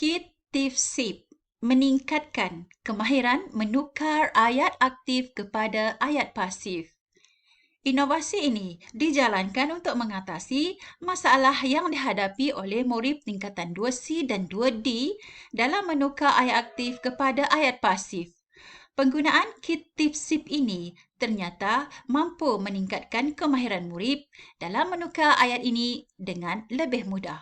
Kit TIFSIP meningkatkan kemahiran menukar ayat aktif kepada ayat pasif. Inovasi ini dijalankan untuk mengatasi masalah yang dihadapi oleh murid tingkatan 2C dan 2D dalam menukar ayat aktif kepada ayat pasif. Penggunaan kit TIFSIP ini ternyata mampu meningkatkan kemahiran murid dalam menukar ayat ini dengan lebih mudah.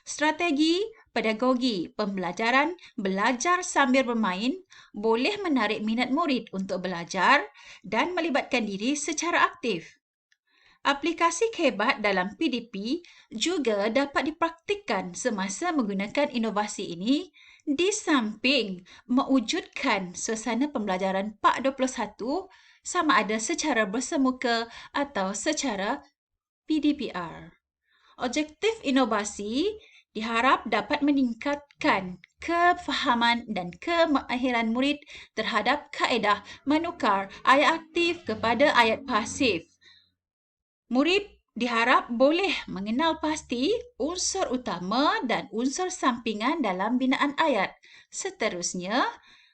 Strategi pedagogi pembelajaran belajar sambil bermain boleh menarik minat murid untuk belajar dan melibatkan diri secara aktif. Aplikasi kehebat dalam PDP juga dapat dipraktikkan semasa menggunakan inovasi ini di samping mewujudkan suasana pembelajaran 421 sama ada secara bersemuka atau secara PDPR. Objektif inovasi diharap dapat meningkatkan kefahaman dan kemahiran murid terhadap kaedah menukar ayat aktif kepada ayat pasif. Murid diharap boleh mengenal pasti unsur utama dan unsur sampingan dalam binaan ayat. Seterusnya,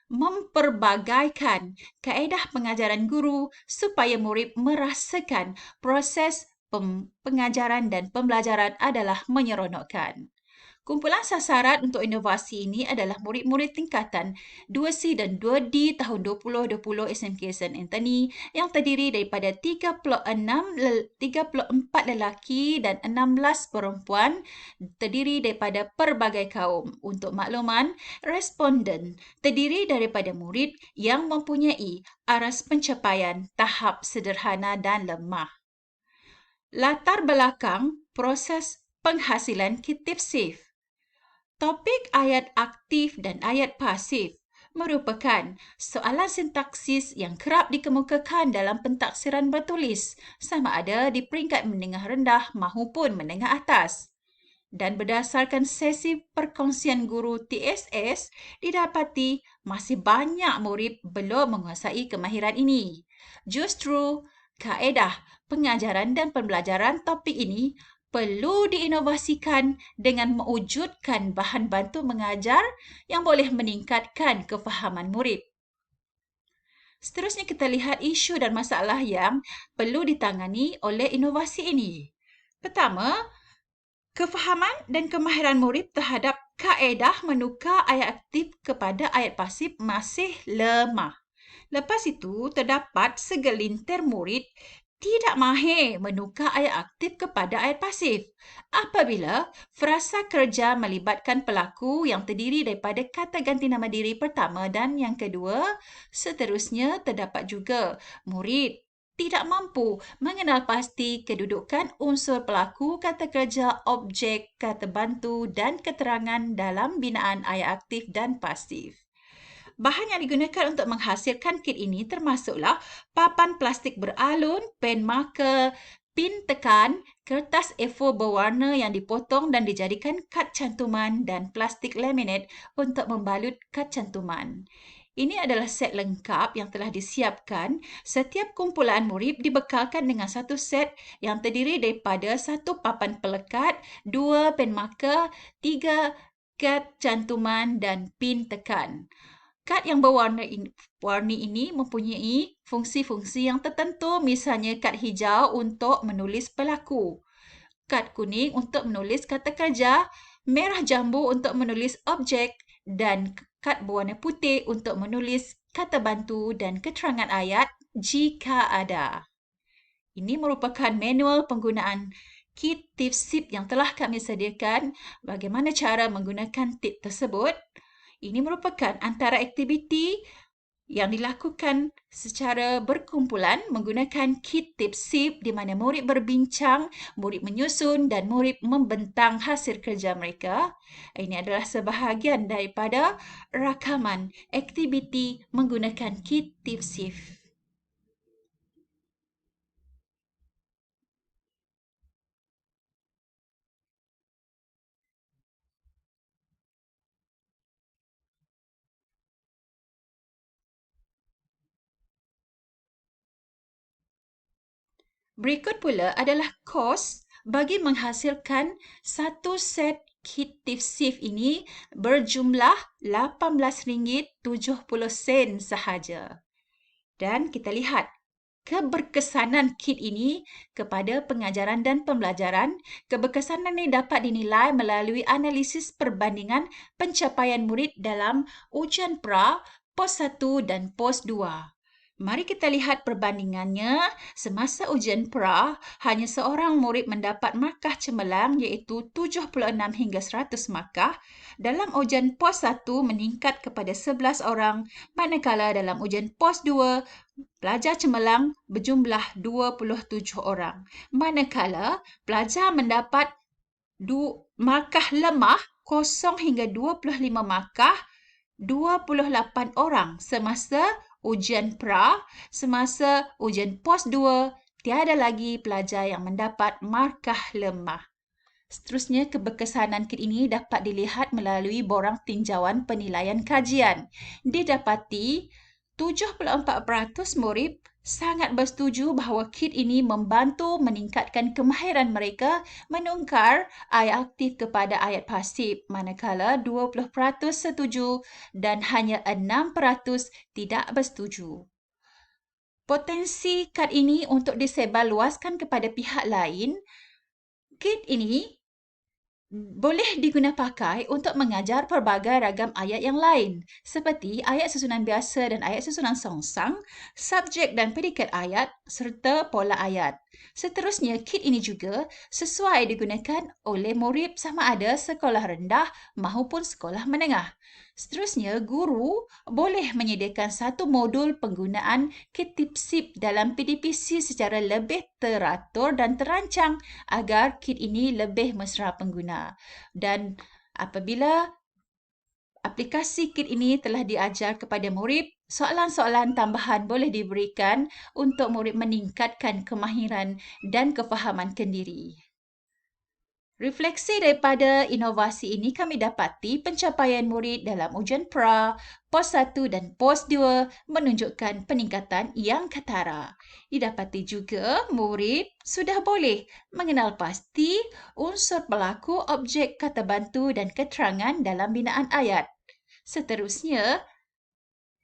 memperbagaikan kaedah pengajaran guru supaya murid merasakan proses pengajaran dan pembelajaran adalah menyeronokkan. Kumpulan sasaran untuk inovasi ini adalah murid-murid tingkatan 2C dan 2D tahun 2020 SMK St. Anthony yang terdiri daripada 34 lelaki dan 16 perempuan terdiri daripada pelbagai kaum. Untuk makluman, responden terdiri daripada murid yang mempunyai aras pencapaian tahap sederhana dan lemah. Latar belakang proses penghasilan kit TIFSIP. Topik ayat aktif dan ayat pasif merupakan soalan sintaksis yang kerap dikemukakan dalam pentaksiran bertulis sama ada di peringkat menengah rendah maupun menengah atas. Dan berdasarkan sesi perkongsian guru TSS, didapati masih banyak murid belum menguasai kemahiran ini. Justru, kaedah pengajaran dan pembelajaran topik ini perlu diinovasikan dengan mewujudkan bahan bantu mengajar yang boleh meningkatkan kefahaman murid. Seterusnya kita lihat isu dan masalah yang perlu ditangani oleh inovasi ini. Pertama, kefahaman dan kemahiran murid terhadap kaedah menukar ayat aktif kepada ayat pasif masih lemah. Lepas itu, terdapat segelintir murid tidak mahir menukar ayat aktif kepada ayat pasif apabila frasa kerja melibatkan pelaku yang terdiri daripada kata ganti nama diri pertama dan yang kedua. Seterusnya, terdapat juga murid tidak mampu mengenal pasti kedudukan unsur pelaku, kata kerja, objek, kata bantu dan keterangan dalam binaan ayat aktif dan pasif. Bahan yang digunakan untuk menghasilkan kit ini termasuklah papan plastik beralun, pen marker, pin tekan, kertas A4 berwarna yang dipotong dan dijadikan kad cantuman dan plastik laminate untuk membalut kad cantuman. Ini adalah set lengkap yang telah disiapkan. Setiap kumpulan murid dibekalkan dengan satu set yang terdiri daripada satu papan pelekat, 2 pen marker, 3 kad cantuman dan pin tekan. Kad yang berwarna-warni ini mempunyai fungsi-fungsi yang tertentu, misalnya kad hijau untuk menulis pelaku, kad kuning untuk menulis kata kerja, merah jambu untuk menulis objek dan kad berwarna putih untuk menulis kata bantu dan keterangan ayat jika ada. Ini merupakan manual penggunaan kit TIFSIP yang telah kami sediakan. Bagaimana cara menggunakan kit tersebut? Ini merupakan antara aktiviti yang dilakukan secara berkumpulan menggunakan kit TIFSIP di mana murid berbincang, murid menyusun dan murid membentang hasil kerja mereka. Ini adalah sebahagian daripada rakaman aktiviti menggunakan kit TIFSIP. Berikut pula adalah kos bagi menghasilkan satu set kit TIFSIF ini berjumlah RM18.70 sahaja. Dan kita lihat keberkesanan kit ini kepada pengajaran dan pembelajaran. Keberkesanan ini dapat dinilai melalui analisis perbandingan pencapaian murid dalam ujian pra, POS 1 dan POS 2. Mari kita lihat perbandingannya. Semasa ujian pra, hanya seorang murid mendapat markah cemerlang iaitu 76 hingga 100 markah. Dalam ujian POS 1 meningkat kepada 11 orang, manakala dalam ujian POS 2, pelajar cemerlang berjumlah 27 orang. Manakala pelajar mendapat markah lemah 0 hingga 25 markah 28 orang semasa ujian pra. Semasa ujian POS 2, tiada lagi pelajar yang mendapat markah lemah. Seterusnya, keberkesanan kit ini dapat dilihat melalui borang tinjauan penilaian kajian. Didapati 74% murid sangat bersetuju bahawa kit ini membantu meningkatkan kemahiran mereka menukar ayat aktif kepada ayat pasif, manakala 20% setuju dan hanya 6% tidak bersetuju. Potensi kad ini untuk disebarluaskan kepada pihak lain. Kit ini boleh diguna pakai untuk mengajar pelbagai ragam ayat yang lain seperti ayat susunan biasa dan ayat susunan songsang, subjek dan predikat ayat serta pola ayat. Seterusnya, kit ini juga sesuai digunakan oleh murid sama ada sekolah rendah maupun sekolah menengah. Seterusnya, guru boleh menyediakan satu modul penggunaan kit TIFSIF dalam PDPC secara lebih teratur dan terancang agar kit ini lebih mesra pengguna. Dan apabila aplikasi kit ini telah diajar kepada murid, soalan-soalan tambahan boleh diberikan untuk murid meningkatkan kemahiran dan kefahaman kendiri. Refleksi daripada inovasi ini kami dapati pencapaian murid dalam ujian pra, POS 1 dan POS 2 menunjukkan peningkatan yang ketara. Didapati juga murid sudah boleh mengenal pasti unsur pelaku, objek, kata bantu dan keterangan dalam binaan ayat. Seterusnya,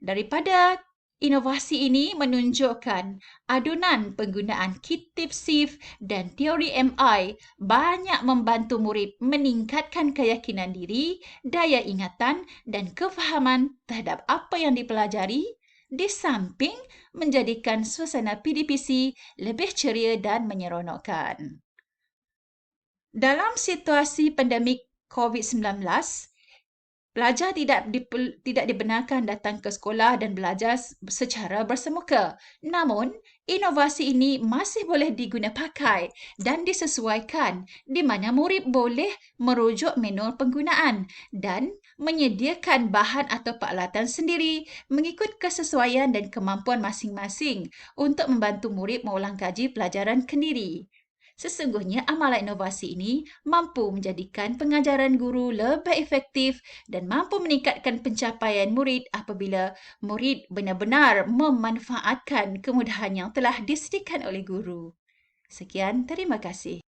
daripada inovasi ini menunjukkan adunan penggunaan kit TIFSIF dan teori MI banyak membantu murid meningkatkan keyakinan diri, daya ingatan dan kefahaman terhadap apa yang dipelajari, di samping menjadikan suasana PDPC lebih ceria dan menyeronokkan. Dalam situasi pandemik COVID-19, pelajar tidak dibenarkan datang ke sekolah dan belajar secara bersemuka. Namun, inovasi ini masih boleh diguna pakai dan disesuaikan di mana murid boleh merujuk manual penggunaan dan menyediakan bahan atau peralatan sendiri mengikut kesesuaian dan kemampuan masing-masing untuk membantu murid mengulang kaji pelajaran kendiri. Sesungguhnya amalan inovasi ini mampu menjadikan pengajaran guru lebih efektif dan mampu meningkatkan pencapaian murid apabila murid benar-benar memanfaatkan kemudahan yang telah disediakan oleh guru. Sekian, terima kasih.